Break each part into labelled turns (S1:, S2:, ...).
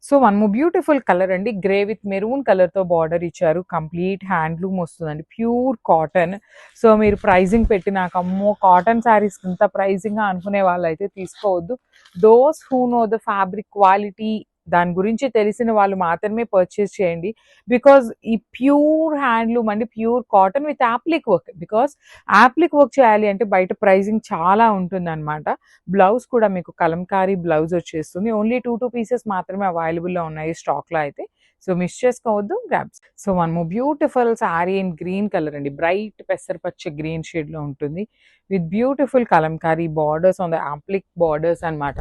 S1: So one more beautiful colour అండి, grey with maroon colour తో border ఇచ్చారు. Complete handloom వస్తుందండి, ప్యూర్ కాటన్. సో మీరు ప్రైజింగ్ పెట్టి నాకు అమ్మో కాటన్ శారీస్ ఇంత ప్రైజింగ్ అనుకునే వాళ్ళు అయితే తీసుకోవద్దు. Those who know the fabric quality, దాని గురించి తెలిసిన వాళ్ళు మాత్రమే పర్చేస్ చేయండి. బికాజ్ ఈ ప్యూర్ హ్యాండ్లూమ్ అండి, pure cotton with appliqué work. Because appliqué work చేయాలి అంటే బయట ప్రైజింగ్ చాలా ఉంటుంది అనమాట. బ్లౌజ్ కూడా మీకు కలంకారీ బ్లౌజ్ వచ్చేస్తుంది. ఓన్లీ 2 పీసెస్ మాత్రమే అవైలబుల్లో ఉన్నాయి స్టాక్లో అయితే. సో మిస్ చేసుకోవద్దు, grabs. So one more beautiful sari in green colour అండి, బ్రైట్ పెసరపచ్చ గ్రీన్ షేడ్లో ఉంటుంది with beautiful Kalamkari borders on the appliqué borders అనమాట.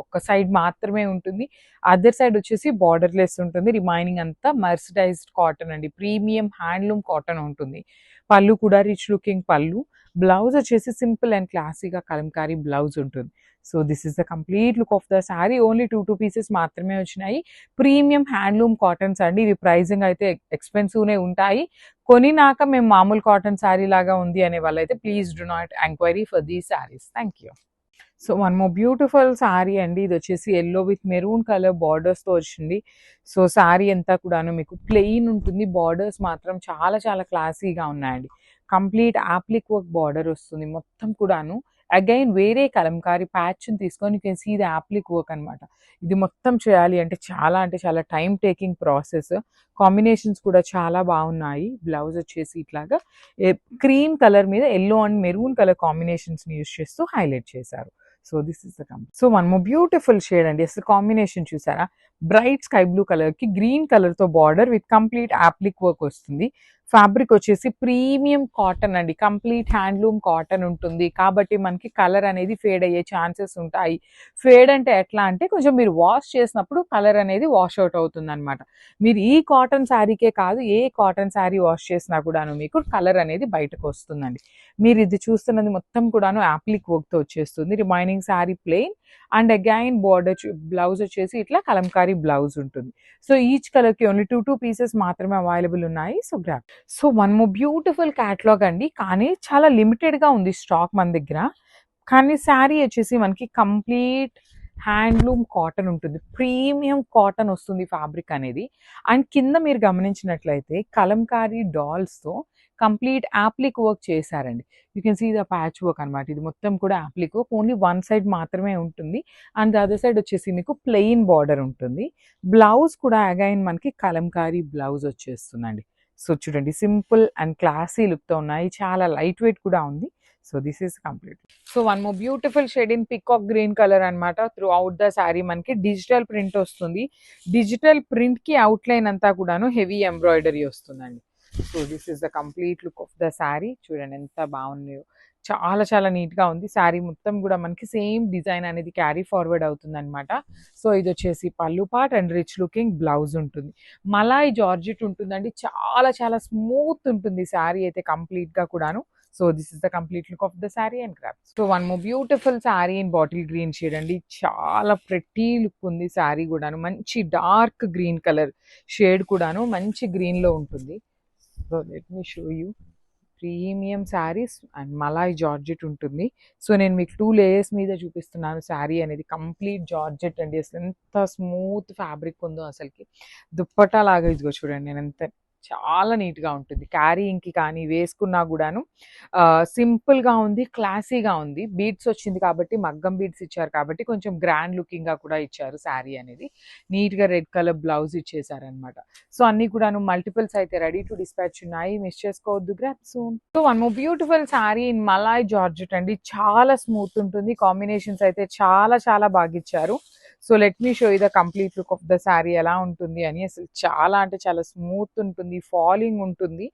S1: ఒక్క సైడ్ మాత్రమే ఉంటుంది, అదర్ సైడ్ వచ్చేసి బార్డర్లెస్ ఉంటుంది. రిమైనింగ్ అంతా మర్సిడైజ్డ్ కాటన్ అండి, ప్రీమియం హ్యాండ్లూమ్ కాటన్ ఉంటుంది. పళ్ళు కూడా రిచ్ లుకింగ్ పళ్ళు. బ్లౌజ్ వచ్చేసి సింపుల్ అండ్ క్లాసీగా కలంకారీ బ్లౌజ్ ఉంటుంది. So this is the complete look of the sari. Only 2 pieces మాత్రమే వచ్చినాయి. ప్రీమియం హ్యాండ్లూమ్ కాటన్స్ అండి, ఇవి ప్రైజింగ్ అయితే ఎక్స్పెన్సివ్నే ఉంటాయి. కొనినాక మేము మామూలు కాటన్ శారీ లాగా ఉంది అనే వాళ్ళైతే please do not enquiry for these saris. Thank you. So one more beautiful sari అండి, ఇది వచ్చేసి ఎల్లో విత్ మెరూన్ కలర్ బార్డర్స్తో వచ్చింది. సో శారీ అంతా కూడాను మీకు ప్లెయిన్ ఉంటుంది, బార్డర్స్ మాత్రం చాలా చాలా క్లాసీగా ఉన్నాయండి. కంప్లీట్ యాప్లిక్ వర్క్ బార్డర్ వస్తుంది మొత్తం కూడాను. అగైన్ వేరే కలంకారీ ప్యాచ్ని తీసుకొని you can see the applique work అనమాట. ఇది మొత్తం చేయాలి అంటే చాలా టైం టేకింగ్ ప్రాసెస్. కాంబినేషన్స్ కూడా చాలా బాగున్నాయి. బ్లౌజ్ వచ్చేసి ఇట్లాగా క్రీమ్ కలర్ మీద ఎల్లో అండ్ మెరూన్ కలర్ కాంబినేషన్స్ని యూస్ చేస్తూ హైలైట్ చేశారు. So this is the complete. So one more beautiful shade అండి, అసలు కాంబినేషన్ చూసారా, బ్రైట్ స్కై బ్లూ కలర్కి గ్రీన్ కలర్తో border with complete applique work వస్తుంది. ఫ్యాబ్రిక్ వచ్చేసి ప్రీమియం కాటన్ అండి, కంప్లీట్ హ్యాండ్లూమ్ కాటన్ ఉంటుంది కాబట్టి మనకి కలర్ అనేది ఫేడ్ అయ్యే ఛాన్సెస్ ఉంటాయి. ఫేడ్ అంటే ఎట్లా అంటే కొంచెం మీరు వాష్ చేసినప్పుడు కలర్ అనేది వాష్ అవుట్ అవుతుంది అనమాట. మీరు ఈ కాటన్ శారీకే కాదు, ఏ కాటన్ శారీ వాష్ చేసినా కూడాను మీకు కలర్ అనేది బయటకు వస్తుందండి. మీరు ఇది చూస్తున్నది మొత్తం కూడాను యాప్లిక్ వర్క్తో వచ్చేస్తుంది. Remaining sari plain and again border blouse వచ్చేసి ఇట్లా కలంకారీ బ్లౌజ్ ఉంటుంది. సో ఈచ్ కలర్కి ఓన్లీ 2 పీసెస్ మాత్రమే అవైలబుల్ ఉన్నాయి. So grab. So one more beautiful catalogue అండి, కానీ చాలా లిమిటెడ్గా ఉంది స్టాక్ మన దగ్గర. కానీ శారీ వచ్చేసి మనకి కంప్లీట్ హ్యాండ్లూమ్ కాటన్ ఉంటుంది, ప్రీమియం కాటన్ వస్తుంది ఫ్యాబ్రిక్ అనేది. అండ్ కింద మీరు గమనించినట్లయితే కలంకారీ డాల్స్తో కంప్లీట్ యాప్లిక్ వర్క్ చేశారండి. You can see the patch work అనమాట. ఇది మొత్తం కూడా applique work, only one side మాత్రమే ఉంటుంది. అండ్ ద అదర్ సైడ్ వచ్చేసి మీకు ప్లెయిన్ బార్డర్ ఉంటుంది. బ్లౌజ్ కూడా అగైన్ మనకి కలంకారీ బ్లౌజ్ వచ్చేస్తుందండి. సో చూడండి, సింపుల్ అండ్ క్లాసీ లుక్తో ఉన్నాయి, చాలా లైట్ వెయిట్ కూడా ఉంది. So this is complete. So one more beautiful shade in peacock green colour అనమాట. త్రూ అవుట్ ద శారీ మనకి డిజిటల్ ప్రింట్ వస్తుంది. డిజిటల్ ప్రింట్కి అవుట్లైన్ అంతా కూడాను హెవీ ఎంబ్రాయిడరీ వస్తుందండి. So this is the complete look of the sari. చూడండి ఎంత బాగున్నాయో, చాలా నీట్గా ఉంది. శారీ మొత్తం కూడా మనకి సేమ్ డిజైన్ అనేది క్యారీ ఫార్వర్డ్ అవుతుంది అనమాట. సో ఇది వచ్చేసి పళ్ళు part and rich looking blouse ఉంటుంది. మలాయ్ జార్జెట్ ఉంటుందండి, చాలా స్మూత్ ఉంటుంది శారీ అయితే కంప్లీట్గా కూడాను. So this is the complete look of the sari and craft. So one more beautiful sari in bottle green shade అండి, చాలా ప్రెటీ లుక్ ఉంది శారీ కూడాను. మంచి డార్క్ గ్రీన్ కలర్ షేడ్ కూడాను మంచి గ్రీన్లో ఉంటుంది. So let me show you. Premium saris and Malay georgette ఉంటుంది. సో నేను మీకు 2 లేయర్స్ మీద చూపిస్తున్నాను. శారీ అనేది కంప్లీట్ జార్జెట్ అండి, అసలు ఎంత స్మూత్ ఫ్యాబ్రిక్ ఉందో అసలుకి. దుప్పట్టా లాగా ఇదిగో చూడండి, నేను ఎంత చాలా నీట్గా ఉంటుంది. క్యారీయింగ్కి కానీ వేసుకున్నా కూడాను సింపుల్గా ఉంది, క్లాసీగా ఉంది. బీడ్స్ వచ్చింది కాబట్టి, మగ్గం బీడ్స్ ఇచ్చారు కాబట్టి కొంచెం గ్రాండ్ లుకింగ్గా కూడా ఇచ్చారు శారీ అనేది. నీట్గా రెడ్ కలర్ బ్లౌజ్ ఇచ్చేసారనమాట. సో అన్నీ కూడాను మల్టిపుల్స్ అయితే రెడీ టు డిస్పాచ్ ఉన్నాయి, మిస్ చేసుకోవద్దు, grab soon. So one more beautiful sari in Malay georgette అండి, చాలా స్మూత్ ఉంటుంది. కాంబినేషన్స్ అయితే చాలా బాగా ఇచ్చారు. So let me show you the complete look of the sari ఎలా ఉంటుంది అని. అసలు చాలా స్మూత్ ఉంటుంది, ఫాలింగ్ ఉంటుంది,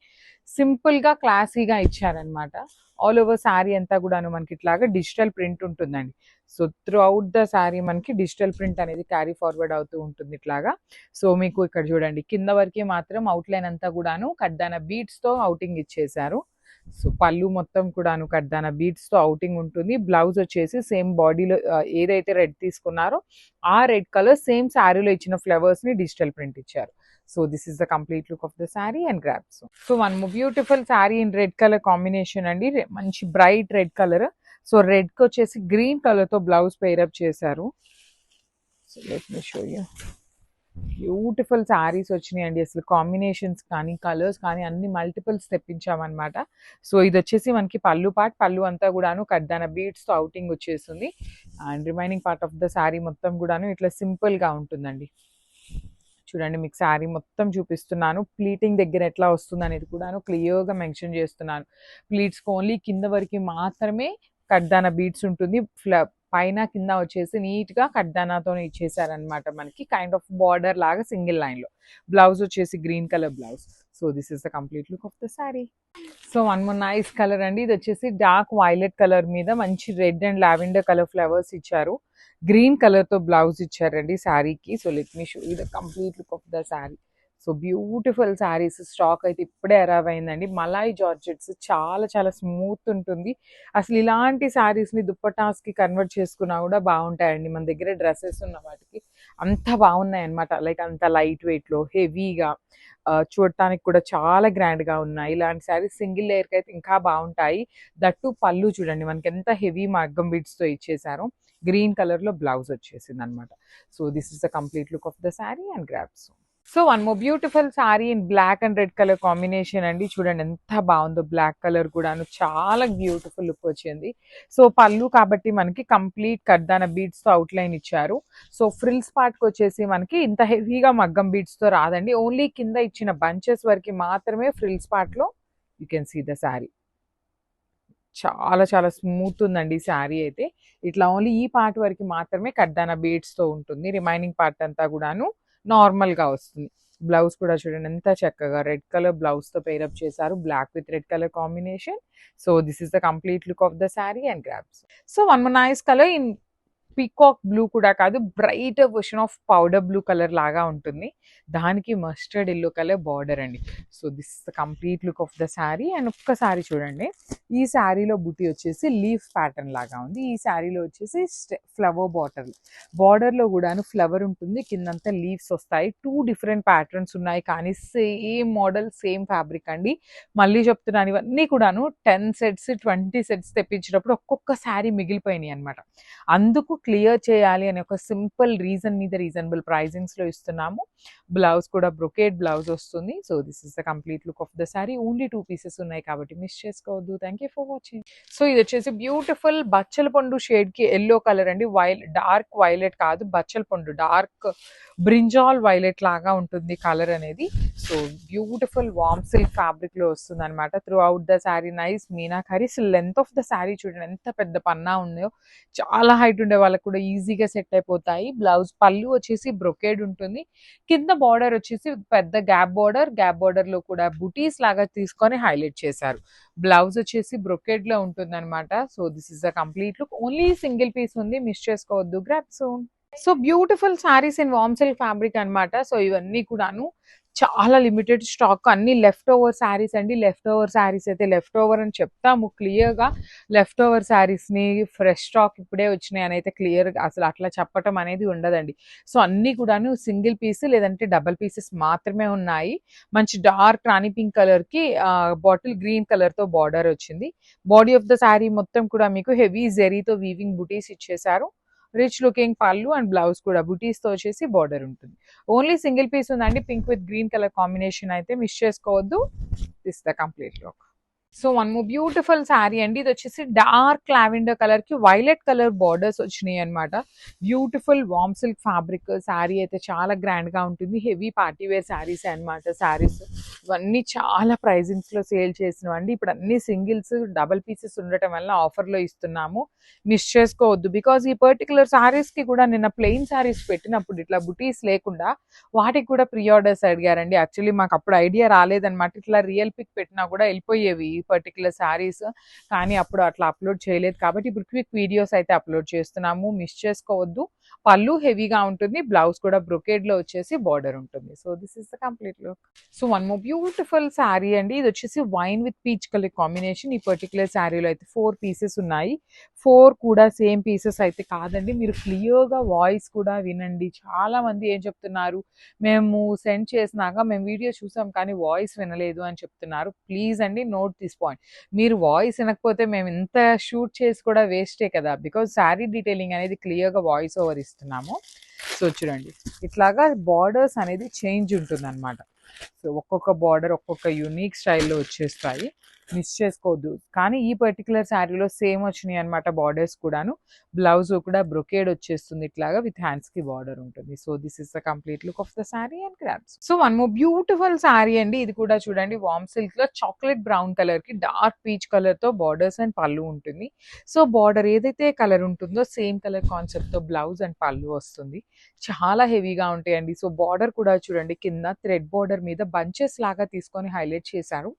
S1: సింపుల్గా క్లాసీగా ఇచ్చారనమాట. ఆల్ ఓవర్ శారీ అంతా కూడాను మనకి ఇట్లాగా డిజిటల్ ప్రింట్ ఉంటుందండి. So through out the sari మనకి డిజిటల్ ప్రింట్ అనేది క్యారీ ఫార్వర్డ్ అవుతూ ఉంటుంది ఇట్లాగా. సో మీకు ఇక్కడ చూడండి, కింద వరకే మాత్రం అవుట్లైన్ అంతా కూడాను కడ్డాన బీడ్స్తో అవుటింగ్ ఇచ్చేసారు. సో పళ్ళు మొత్తం కూడాను కడ్దాన బీడ్స్తో అవుటింగ్ ఉంటుంది. బ్లౌజ్ వచ్చేసి సేమ్ బాడీలో ఏదైతే రెడ్ తీసుకున్నారో ఆ రెడ్ కలర్ సేమ్ శారీలో ఇచ్చిన ఫ్లవర్స్ని డిజిటల్ ప్రింట్ ఇచ్చారు. So this is the complete look of the sari and grabs. So one more beautiful sari in red colour combination అండి, మంచి బ్రైట్ రెడ్ కలర్. సో రెడ్కి వచ్చేసి గ్రీన్ కలర్తో బ్లౌజ్ పేరప్ చేశారు. So let me show you. Beautiful saris వచ్చినాయండి. అసలు combinations కానీ, colours కానీ అన్ని మల్టిపుల్స్ తెప్పించామనమాట. సో ఇది వచ్చేసి మనకి పళ్ళు పార్ట్. పళ్ళు అంతా కూడాను కడ్దాన బీడ్స్‌తో ఔటింగ్ వచ్చేస్తుంది. And remaining part of the sari మొత్తం కూడాను ఇట్లా సింపుల్‌గా ఉంటుందండి. చూడండి మీకు శారీ మొత్తం చూపిస్తున్నాను. ప్లీటింగ్ దగ్గర ఎట్లా వస్తుందనేది కూడాను క్లియర్‌గా మెన్షన్ చేస్తున్నాను. ప్లీట్స్‌కి ఓన్లీ కింద వరకి మాత్రమే కడ్దానా బీడ్స్ ఉంటుంది. పైన కింద వచ్చేసి నీట్‌గా కడ్దానాతోనే ఇచ్చేసారనమాట మనకి. కైండ్ ఆఫ్ బార్డర్ లాగా సింగిల్ లైన్‌లో. బ్లౌజ్ వచ్చేసి green colour blouse. So this is the complete look of the sari. So one more nice colour అండి. ఇది వచ్చేసి డార్క్ వైలెట్ కలర్ మీద మంచి red and lavender colour flowers ఇచ్చారు. గ్రీన్ కలర్ తో బ్లౌజ్ ఇచ్చారండి శారీకి. So let me show you the complete look of the sari. So beautiful saris stock అయితే ఇప్పుడే అరైవ్ అయిందండి. మలాయ్ జార్జెట్స్ చాలా చాలా స్మూత్ ఉంటుంది. అసలు ఇలాంటి శారీస్ని దుప్పటాస్కి కన్వర్ట్ చేసుకున్నా కూడా బాగుంటాయండి. మన దగ్గర డ్రెస్సెస్ ఉన్న వాటికి అంత బాగున్నాయి అనమాట. లైక్ అంత లైట్ వెయిట్లో హెవీగా చూడటానికి కూడా చాలా గ్రాండ్గా ఉన్నాయి. ఇలాంటి శారీస్ సింగిల్ లేయర్కి అయితే ఇంకా బాగుంటాయి. దట్టు పళ్ళు చూడండి మనకి ఎంత హెవీ మగ్గం బీడ్స్తో ఇచ్చేసారు. గ్రీన్ కలర్లో బ్లౌజ్ వచ్చేసింది అనమాట. So this is the complete look of the sari and grabs. So one more beautiful sari in black and red colour combination అండి. చూడండి ఎంత బాగుందో. బ్లాక్ కలర్ కూడాను చాలా బ్యూటిఫుల్ లుక్ వచ్చింది. సో పళ్ళు కాబట్టి మనకి కంప్లీట్ కడ్దాన బీడ్స్తో అవుట్లైన్ ఇచ్చారు. సో ఫ్రిల్స్ పార్ట్కి వచ్చేసి మనకి ఇంత హెవీగా మగ్గం బీడ్స్తో రాదండి. ఓన్లీ కింద ఇచ్చిన బంచెస్ వరకు మాత్రమే ఫ్రిల్స్ పార్ట్లో you can see the sari. చాలా చాలా స్మూత్ ఉందండి శారీ అయితే. ఇట్లా ఓన్లీ ఈ పార్ట్ వరకు మాత్రమే కడ్దాన బీడ్స్తో ఉంటుంది. రిమైనింగ్ పార్ట్ అంతా కూడాను నార్మల్గా వస్తుంది. బ్లౌజ్ కూడా చూడండి ఎంత చక్కగా రెడ్ కలర్ బ్లౌజ్తో పేరప్ చేశారు. Black with red colour combination. So this is the complete look of the sari and grabs. So one more nice colour in peacock blue కూడా కాదు, bright version of powder blue colour లాగా ఉంటుంది. దానికి mustard yellow colour border అండి. So this the complete look of the sari. And ఒక్కసారి చూడండి ఈ శారీలో బుటీ వచ్చేసి లీఫ్ ప్యాటర్న్ లాగా ఉంది. ఈ శారీలో వచ్చేసి ఫ్లవర్ బార్డర్లో కూడాను ఫ్లవర్ ఉంటుంది. కిందంతా లీవ్స్ వస్తాయి. 2 డిఫరెంట్ ప్యాటర్న్స్ ఉన్నాయి కానీ సేమ్ మోడల్ సేమ్ ఫ్యాబ్రిక్ అండి. మళ్ళీ చెప్తున్నాను ఇవన్నీ కూడాను 10 సెట్స్ 20 సెట్స్ తెప్పించినప్పుడు ఒక్కొక్క శారీ మిగిలిపోయినాయి అనమాట. అందుకు క్లియర్ చేయాలి అనే ఒక సింపుల్ రీజన్ మీద రీజనబుల్ ప్రైజింగ్స్లో ఇస్తున్నాము. బ్లౌజ్ కూడా బ్రొకేడ్ బ్లౌజ్ వస్తుంది. So this is the complete look of the sari. Only 2 pieces ఉన్నాయి కాబట్టి మిస్ చేసుకోవద్దు. Thank you for watching. So ఇది వచ్చేసి బ్యూటిఫుల్ బచ్చల పండు షేడ్కి ఎల్లో కలర్ అండి. డార్క్ వైలెట్ కాదు, బచ్చల పండు డార్క్ బ్రింజాల్ వైలెట్ లాగా ఉంటుంది కలర్ అనేది. సో బ్యూటిఫుల్ వామ్ సిల్క్ ఫ్యాబ్రిక్ లో వస్తుంది అనమాట. Through out the sari nice meenakari. Length of the sari చూడండి ఎంత పెద్ద పన్నా ఉందో. చాలా హైట్ ఉండే వాళ్ళకి కూడా ఈజీగా సెట్ అయిపోతాయి. బ్లౌజ్ పళ్ళు వచ్చేసి బ్రొకేడ్ ఉంటుంది. కింద బార్డర్ వచ్చేసి పెద్ద గ్యాప్ బార్డర్ లో కూడా బుటీస్ లాగా తీసుకొని హైలైట్ చేశారు. బ్లౌజ్ వచ్చేసి బ్రొకేడ్ లో ఉంటుంది అనమాట. So this is the complete look. Only single piece ఉంది, మిస్ చేసుకోవద్దు. Grab soon. So beautiful saris in warm silk fabric అనమాట. సో ఇవన్నీ కూడాను చాలా లిమిటెడ్ స్టాక్. అన్ని లెఫ్ట్ ఓవర్ శారీస్ అండి. లెఫ్ట్ ఓవర్ శారీస్ అయితే లెఫ్ట్ ఓవర్ అని చెప్తాము క్లియర్గా. లెఫ్ట్ ఓవర్ శారీస్ని ఫ్రెష్ స్టాక్ ఇప్పుడే వచ్చినాయి అని అయితే క్లియర్గా అసలు అట్లా చెప్పటం అనేది ఉండదండి. సో అన్నీ కూడాను సింగిల్ పీస్ లేదంటే డబల్ పీసెస్ మాత్రమే ఉన్నాయి. మంచి డార్క్ రాణి పింక్ కలర్కి బాటిల్ గ్రీన్ కలర్తో బార్డర్ వచ్చింది. బాడీ ఆఫ్ ద శారీ మొత్తం కూడా మీకు హెవీ జెరీతో వీవింగ్ బుటీస్ ఇచ్చేసారు. రిచ్ లుకింగ్ పళ్ళు అండ్ బ్లౌజ్ కూడా బుటీస్తో వచ్చేసి బార్డర్ ఉంటుంది. ఓన్లీ సింగిల్ పీస్ ఉందండి. Pink with green colour combination అయితే మిస్ చేసుకోవద్దు. This the complete look. So one more beautiful sari అండి. ఇది వచ్చేసి డార్క్ లావెండర్ కలర్ కి వైలెట్ కలర్ బార్డర్స్ వచ్చినాయి అనమాట. బ్యూటిఫుల్ వామ్ సిల్క్ ఫ్యాబ్రిక్ శారీ అయితే చాలా గ్రాండ్ గా ఉంటుంది. హెవీ పార్టీ వేర్ శారీస్ అనమాట. శారీస్ ఇవన్నీ చాలా ప్రైజింగ్స్ లో సేల్ చేసినవండి. ఇప్పుడు అన్ని సింగిల్స్ డబల్ పీసెస్ ఉండటం వల్ల ఆఫర్ లో ఇస్తున్నాము. మిస్ చేసుకోవద్దు. బికాజ్ ఈ పర్టికులర్ శారీస్ కి కూడా నిన్న ప్లెయిన్ శారీస్ పెట్టినప్పుడు ఇట్లా బుటీస్ లేకుండా వాటికి కూడా ప్రీ ఆర్డర్స్ అడిగారండి. యాక్చువల్లీ మాకు అప్పుడు ఐడియా రాలేదన్నమాట. ఇట్లా రియల్ పిక్ పెట్టినా కూడా వెళ్ళిపోయేవి పర్టికులర్ శారీస్. కానీ అప్పుడు అట్లా అప్లోడ్ చేయలేదు కాబట్టి ఇప్పుడు క్విక్ వీడియోస్ అయితే అప్లోడ్ చేస్తున్నాము. మిస్ చేసుకోవద్దు. పళ్ళు హెవీగా ఉంటుంది. బ్లౌజ్ కూడా బ్రొకేడ్ లో వచ్చేసి బార్డర్ ఉంటుంది. So this is the complete look. So one more beautiful sari అండి. ఇది వచ్చేసి wine with peach colour combination. ఈ పర్టికులర్ శారీలో అయితే 4 పీసెస్ ఉన్నాయి. 4 కూడా సేమ్ పీసెస్ అయితే కాదండి. మీరు క్లియర్గా వాయిస్ కూడా వినండి. చాలా మంది ఏం చెప్తున్నారు, మేము సెండ్ చేసినాక మేము వీడియో చూసాం కానీ వాయిస్ వినలేదు అని చెప్తున్నారు. ప్లీజ్ అండి నోట్ దిస్ పాయింట్. మీరు వాయిస్ వినకపోతే మేము ఇంత షూట్ చేసి కూడా వేస్టే కదా. బికాజ్ శారీ డీటెయిలింగ్ అనేది క్లియర్గా వాయిస్ ఓవర్ ఇస్తున్నాము. సో చూడండి ఇట్లాగా బార్డర్స్ అనేది చేంజ్ ఉంటుంది అనమాట. సో ఒక్కొక్క బార్డర్ ఒక్కొక్క యూనిక్ స్టైల్లో వచ్చేస్తాయి, మిస్ చేసుకోవద్దు. కానీ ఈ పర్టికులర్ శారీలో సేమ్ వచ్చినాయి అనమాట బార్డర్స్ కూడాను. బ్లౌజ్ కూడా బ్రొకేడ్ వచ్చేస్తుంది ఇట్లాగా, విత్ హ్యాండ్స్ కి బార్డర్ ఉంటుంది. So this is the complete look of the sari and grabs. So one more beautiful sari అండి. ఇది కూడా చూడండి వామ్ సిల్క్ లో చాక్లెట్ బ్రౌన్ కలర్ కి డార్క్ పీచ్ కలర్ తో బార్డర్స్ అండ్ పళ్ళు ఉంటుంది. సో బార్డర్ ఏదైతే కలర్ ఉంటుందో సేమ్ కలర్ కాన్సెప్ట్ తో బ్లౌజ్ అండ్ పళ్ళు వస్తుంది. చాలా హెవీగా ఉంటాయండి. సో బార్డర్ కూడా చూడండి కింద థ్రెడ్ బార్డర్ మీద బంచెస్ లాగా తీసుకొని హైలైట్ చేశారు.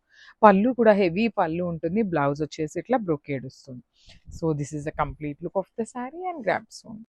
S1: పళ్ళు కూడా హెవీ పళ్ళు ఉంటుంది. బ్లౌజ్ వచ్చేసి ఇట్లా బ్రొకేడ్ వస్తుంది. So this is the complete look of the sari and grab son.